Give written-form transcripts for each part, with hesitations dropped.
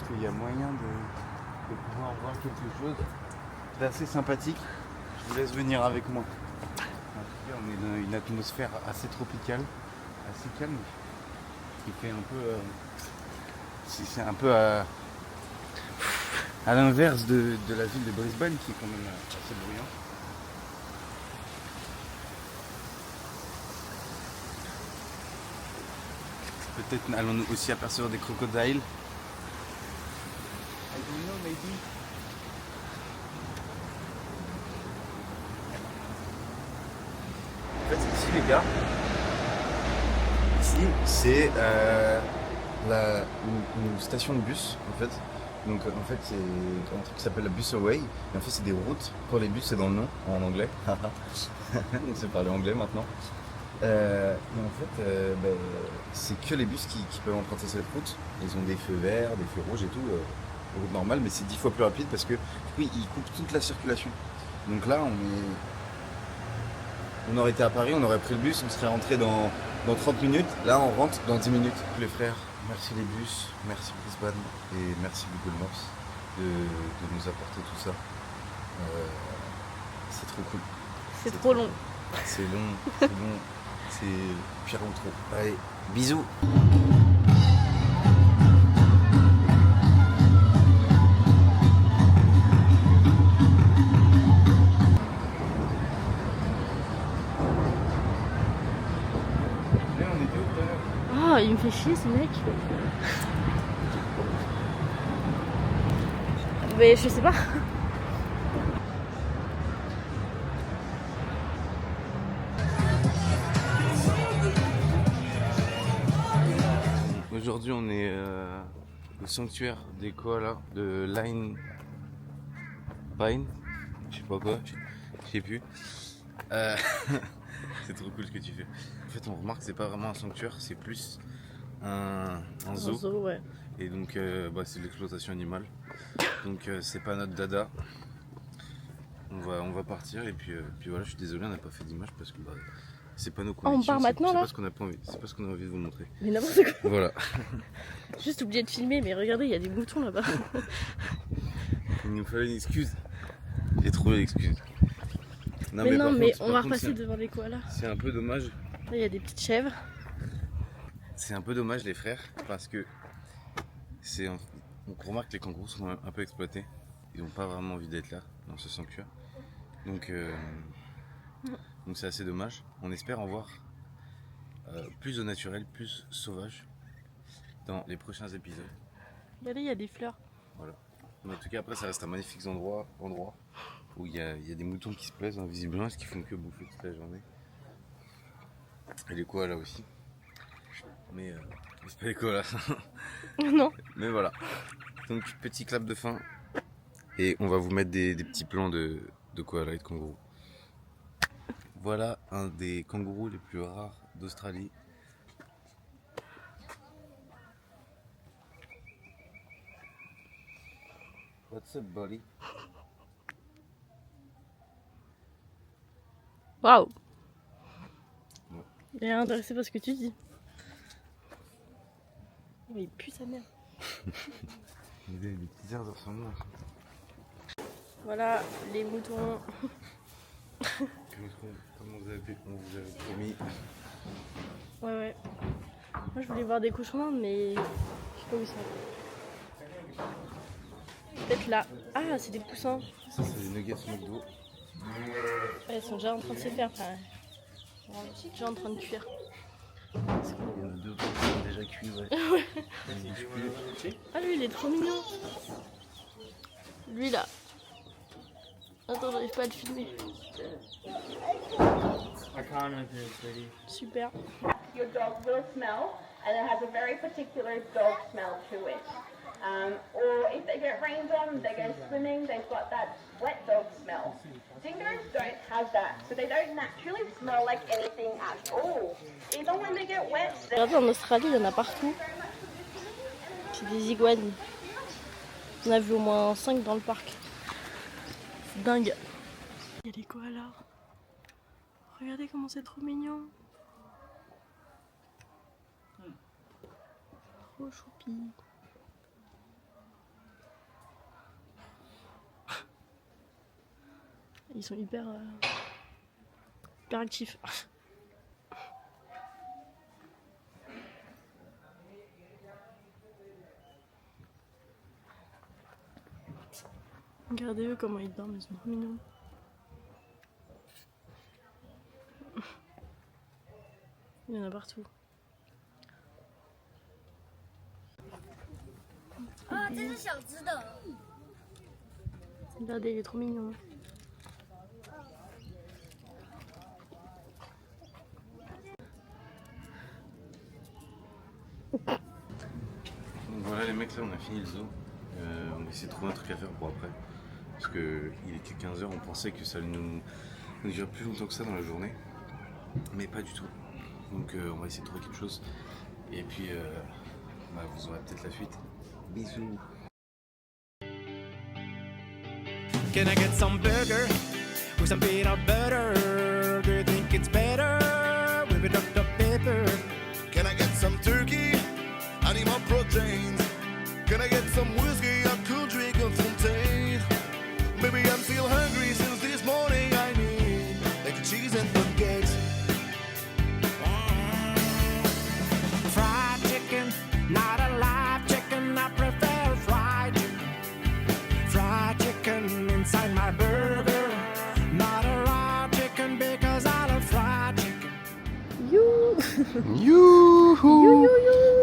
pense qu'il y a moyen de pouvoir voir quelque chose d'assez sympathique. Je vous laisse venir avec moi. En tout cas, on est dans une atmosphère assez tropicale, assez calme, qui fait un peu... c'est un peu à l'inverse de la ville de Brisbane, qui est quand même assez bruyante. Peut-être allons-nous aussi apercevoir des crocodiles. I don't know, maybe. En fait, ici, les gars, ici, c'est une station de bus, en fait. Donc, en fait, c'est un truc qui s'appelle la Busway. Et en fait, c'est des routes pour les bus, c'est dans le nom, en anglais. On sait parler anglais maintenant. Et en fait, c'est que les bus qui peuvent emprunter cette route. Ils ont des feux verts, des feux rouges et tout, route normale, mais c'est 10 fois plus rapide parce que du coup, ils coupent toute la circulation. Donc là, on aurait été à Paris, on aurait pris le bus, on serait rentré dans 30 minutes. Là, on rentre dans 10 minutes. Les frères, merci les bus, merci Brisbane et merci Google Maps de nous apporter tout ça. C'est trop cool. C'est trop long. C'est long, c'est long. C'est pire en trop. Allez, bisous. Là, on était où tout à l'heure? Ah, il me fait chier ce mec. Mais je sais pas. Aujourd'hui, on est au sanctuaire des koalas de Line Pine. Je sais pas quoi, je sais plus. C'est trop cool ce que tu fais. En fait, on remarque que c'est pas vraiment un sanctuaire, c'est plus un zoo. Un zoo, ouais. Et donc, c'est de l'exploitation animale. Donc, c'est pas notre dada. On va partir et puis voilà, je suis désolé, on n'a pas fait d'image parce que c'est pas nos convictions. On part maintenant là? C'est pas ce qu'on a pas envie, c'est pas ce qu'on a envie de vous montrer. Mais n'importe quoi. Voilà. Juste oublié de filmer, mais regardez, il y a des moutons là-bas. Il nous fallait une excuse. J'ai trouvé l'excuse. Mais non, mais par on va contre, repasser devant les koalas. c'est un peu dommage. Là, il y a des petites chèvres. C'est un peu dommage les frères parce que on remarque que les kangourous sont un peu exploités. Ils n'ont pas vraiment envie d'être là dans ce sanctuaire. Donc c'est assez dommage. On espère en voir plus au naturel, plus sauvage dans les prochains épisodes. Regardez, il y a des fleurs. Voilà. Mais en tout cas après ça reste un magnifique endroit où il y a des moutons qui se plaisent visiblement parce qu'ils font que bouffer toute la journée. Et les koalas aussi. Mais c'est pas les koalas. Non. Mais voilà. Donc petit clap de fin. Et on va vous mettre des petits plans de koalas et de kangourous. Voilà un des kangourous les plus rares d'Australie. What's up, buddy? Waouh. Ouais. Il est intéressé par ce que tu dis. Oh, il pue sa mère. Il y a des petits airs de ressemblance. Voilà, les moutons. Comme on vous avait promis. Ouais. Moi, je voulais voir des cochons, mais je sais pas où ils sont. Peut-être là. Ah, c'est des poussins. Ça, c'est des nuggets McDo. Ouais, ils sont déjà en train de se faire. Enfin, ils sont déjà en train de cuire. Il y en a deux qui sont déjà cuits, ouais. Ah, lui, il est trop mignon. Lui, là. Attends, j'arrive pas à le filmer. Super. Your dog will smell, and it has a very particular dog smell to it. Or if they get rained on, they go swimming, they've got that wet dog smell. Dingoes don't have that, so they don't naturally smell like anything at all. Even when they get wet, Regardez, en Australie, il y en a partout. C'est des iguanes. On a vu au moins 5 dans le parc. C'est dingue. Il y a des koalas. Regardez comment c'est trop mignon. Trop choupi. Ils sont hyper actifs. Regardez-eux comment ils dorment, ils sont trop mignons. Il y en a partout. Regardez, il est trop mignon. Donc voilà les mecs, là on a fini le zoo. On va essayer de trouver un truc à faire pour après. Parce que il était 15h, on pensait que ça allait nous durer plus longtemps que ça dans la journée. Mais pas du tout. Donc on va essayer de trouver quelque chose. Et puis vous aurez peut-être la suite. Bisous. Can I get some burger with some peanut butter? Do you think it's better with a Dr. Pepper? Can I get some turkey? I need more proteins. Can I get some whiskey? I could drink a fontaine. Maybe I'm still hungry since this morning. I need like cheese and pancakes. Fried chicken, not a live chicken. I prefer fried chicken. Fried chicken inside my burger. Not a raw chicken because I love fried chicken. Youhou.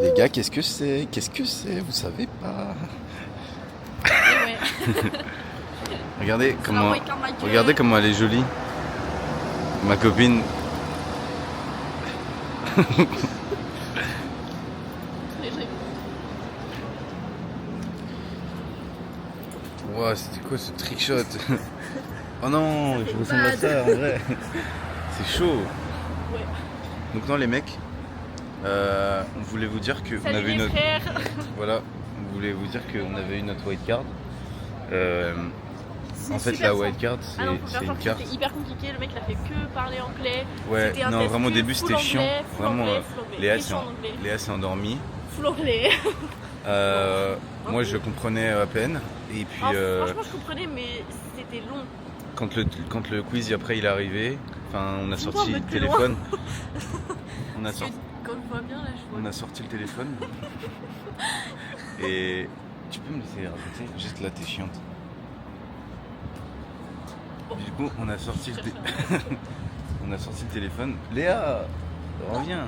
Les gars, qu'est-ce que c'est? Qu'est-ce que c'est? Vous savez pas. Ouais. Regardez comment elle est jolie. Ma copine. Wow, c'était quoi ce trick shot? Oh non, je ressemble à ça en vrai. C'est chaud. Ouais. Donc non les mecs, on voulait vous dire que on avait une frères. voilà, on voulait vous dire qu'on avait eu notre white card. En fait la white card c'est une carte. C'était hyper compliqué, le mec il a fait que parler anglais. Ouais, C'était un non test vraiment au que début full c'était chiant. anglais, full Vraiment anglais, full anglais. Léa s'est endormie. Full anglais. Moi je comprenais à peine. Et puis Franchement je comprenais mais c'était long. quand le quiz après il est arrivé, enfin on a Tout le sorti temps, le mais plus téléphone. Quand je vois bien là je vois. On a sorti le téléphone. Et tu peux me laisser répéter? Juste là t'es chiante. Du coup on a sorti on a sorti le téléphone. Léa, reviens.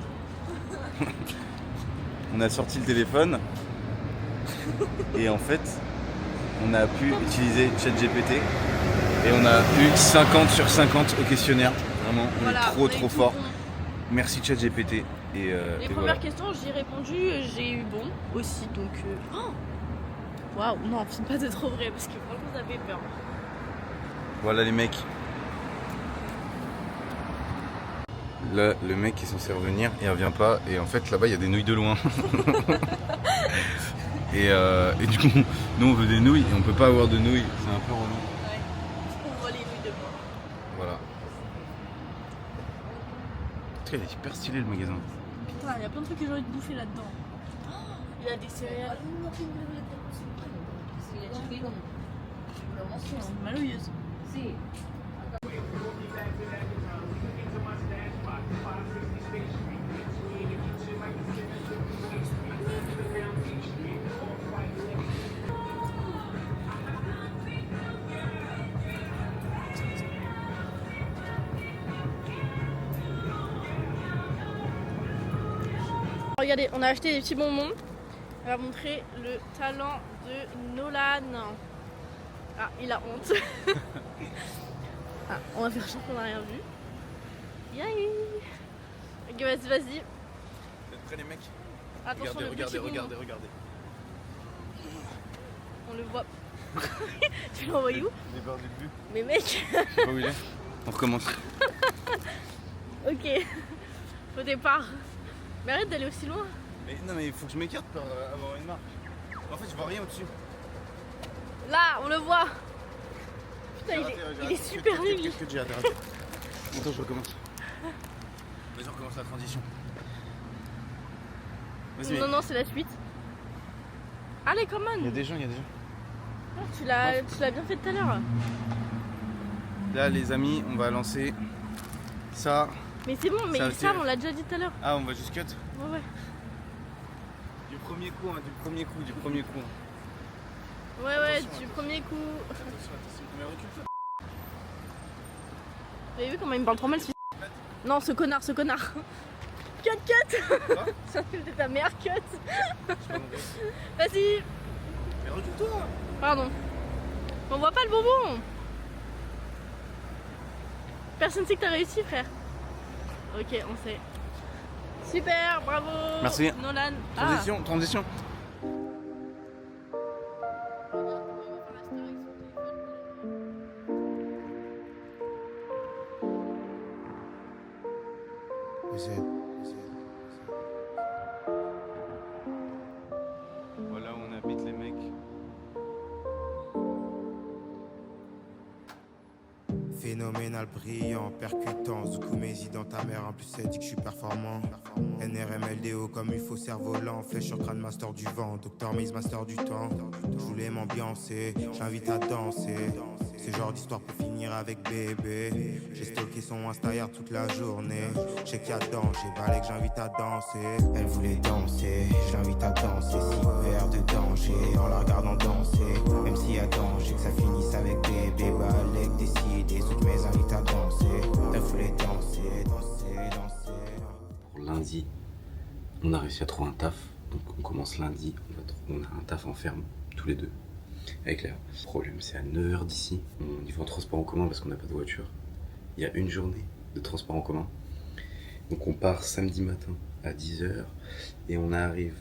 On a sorti le téléphone. Et en fait on a pu utiliser ChatGPT. Et on a eu 50 sur 50 au questionnaire. Vraiment, on est trop fort. Bon. Merci ChatGPT. Les premières voilà. questions, j'y ai répondu, j'ai eu bon aussi, donc... Waouh, non, c'est pas de trop vrai, parce que franchement, ça fait peur. Voilà les mecs. Là, le mec est censé revenir et il revient pas. Et en fait, là-bas, il y a des nouilles de loin. et du coup, nous, on veut des nouilles et on peut pas avoir de nouilles. C'est un peu relou. Ouais, on voit les nouilles de loin. Voilà. En tout cas, il est hyper stylé le magasin. Putain, il y a plein de trucs que j'ai envie de bouffer là-dedans. Il y a des céréales. C'est malheureuse. Regardez, on a acheté des petits bonbons. On va montrer le talent de Nolan. Ah, il a honte. Ah, on va faire genre qu'on n'a rien vu. Yay. Ok, vas-y. Vous êtes prêts les mecs? Attention, Regardez. On le voit. Tu l'as envoyé où? Il est perdu de vue. Mais mec. Je sais pas où il est. On recommence. Ok. Au départ. Mais arrête d'aller aussi loin. Mais non mais il faut que je m'écarte pour avoir une marque. En fait je vois rien au-dessus. Là, on le voit. Putain, il est super nul. Qu'est-ce que j'ai raté? Attends, je recommence. Vas-y, on recommence la transition. Vas-y. Non, c'est la suite. Allez, come on. Il y a des gens. Tu l'as bien fait tout à l'heure. Là les amis, on va lancer ça. Mais c'est bon, mais ça on l'a déjà dit tout à l'heure. Ah, on va juste cut. Ouais. Du premier coup, hein, du premier coup. Ouais, Attention, du premier coup. Attention, mais recule. Vous avez vu comment il me parle trop mal ce Non, ce connard. Cut. Quoi? Ça c'était ta meilleure cut. Vas-y. Mais recule-toi. Pardon. On voit pas le bonbon. Personne sait que t'as réussi, frère. Ok, on sait. Super, bravo. Merci. Nolan. Transition. Voilà où on habite les mecs. Phénoménal, brillant, percutant, Zukumezi dans ta mère, en plus elle dit que je suis performant. NRMLDO comme il faut cerf-volant, flèche sur crâne, master du vent, Dr Maze, master du temps. Je voulais m'ambiancer, j'invite à danser. C'est genre d'histoire pour finir avec bébé. J'ai stalké son Insta hier toute la journée. Je sais qu'il y a danger, balai que j'invite à danser. Elle voulait danser, je l'invite à danser. 6 verres de danger, en la regardant danser. Même s'il y a danger, que ça finisse avec bébé. Balai que décidé, toutes mes invites à danser. Elle voulait danser. Pour lundi, on a réussi à trouver un taf. Donc on commence lundi, on a un taf en ferme, tous les deux. Avec Léa. Le problème, c'est à 9h d'ici. On y va en transport en commun parce qu'on n'a pas de voiture. Il y a une journée de transport en commun. Donc on part samedi matin à 10h et on arrive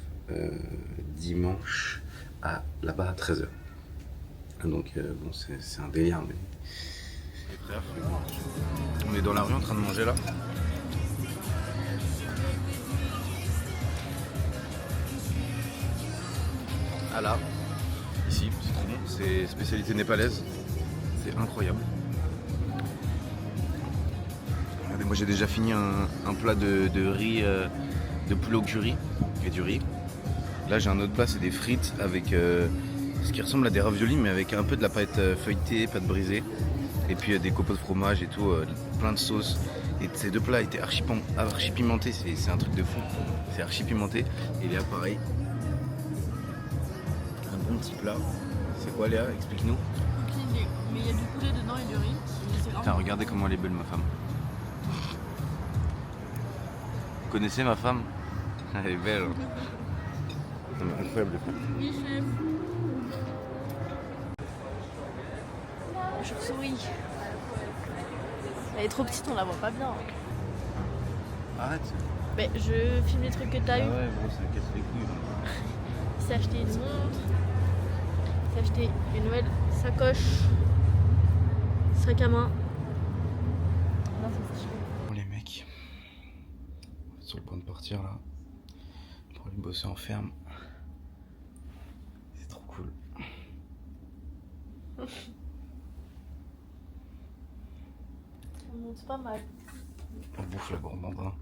dimanche là-bas à 13h. Donc bon, c'est un délire. Mais... Frère, on est dans la rue en train de manger là. Ah là. Ici, c'est trop bon, c'est spécialité népalaise, c'est incroyable. Regardez, moi j'ai déjà fini un plat de riz, de poulet au curry et du riz. Là j'ai un autre plat, c'est des frites avec ce qui ressemble à des raviolis mais avec un peu de la pâte feuilletée, pâte brisée. Et puis des copeaux de fromage et tout, plein de sauces. Et ces deux plats étaient archi pimentés, c'est un truc de fou. C'est archi pimenté. Et Léa pareil. Un bon petit plat. C'est quoi Léa? Explique-nous. Mais il y a du poulet dedans et du riz. Putain, regardez comment elle est belle ma femme. Vous connaissez ma femme? Elle est belle. Hein. Non, mais incroyable. Oui, chef. Chauve-souris. Elle est trop petite, on la voit pas bien. Arrête. Mais je filme les trucs que t'as eu. Ah ouais, bon, ça me casse les couilles. Il s'est acheté une montre. Il s'est acheté une nouvelle sacoche. Sac à main. Non, c'est chiant. Bon les mecs, on est sur le point de partir là. Pour aller bosser en ferme. C'est trop cool. On monte pas mal. On bouffe la gourmandin.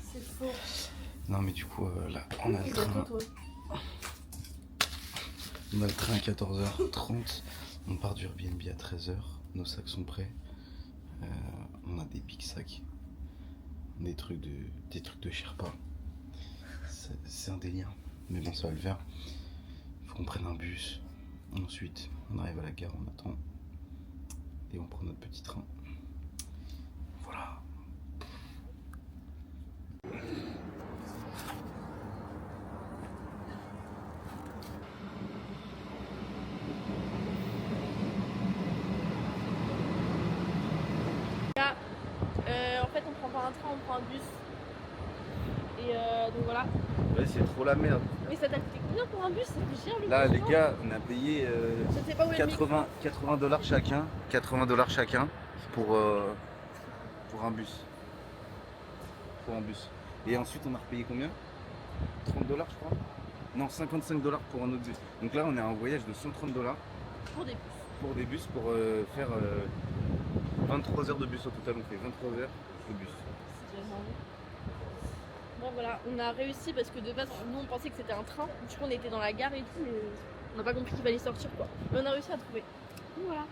C'est faux. Non mais du coup là on a le train. On a le train à 14h30. On part du Airbnb à 13h. Nos sacs sont prêts. On a des big sacs. Des trucs de Sherpa. C'est un délire. Mais bon ça va le faire. Il faut qu'on prenne un bus. Ensuite on arrive à la gare, on attend. Et on prend notre petit train. Voilà. En fait on prend pas un train, on prend un bus. Et donc voilà. Ouais c'est trop la merde. Mais ça t'a coûté combien pour un bus? C'est plus cher le Là bus, les non gars on a payé Je sais pas où est le micro. 80$ chacun. 80$ chacun pour un bus. Pour un bus. Et ensuite on a repayé combien? 30$ je crois. Non 55$ pour un autre bus. Donc là on est à un voyage de 130$ Pour des bus. pour des bus pour faire 23 heures de bus au total. On fait 23 heures de bus. Bon voilà, on a réussi parce que de base nous on pensait que c'était un train. Du coup on était dans la gare et tout mais on n'a pas compris qu'il fallait sortir quoi. Mais on a réussi à trouver. Donc voilà.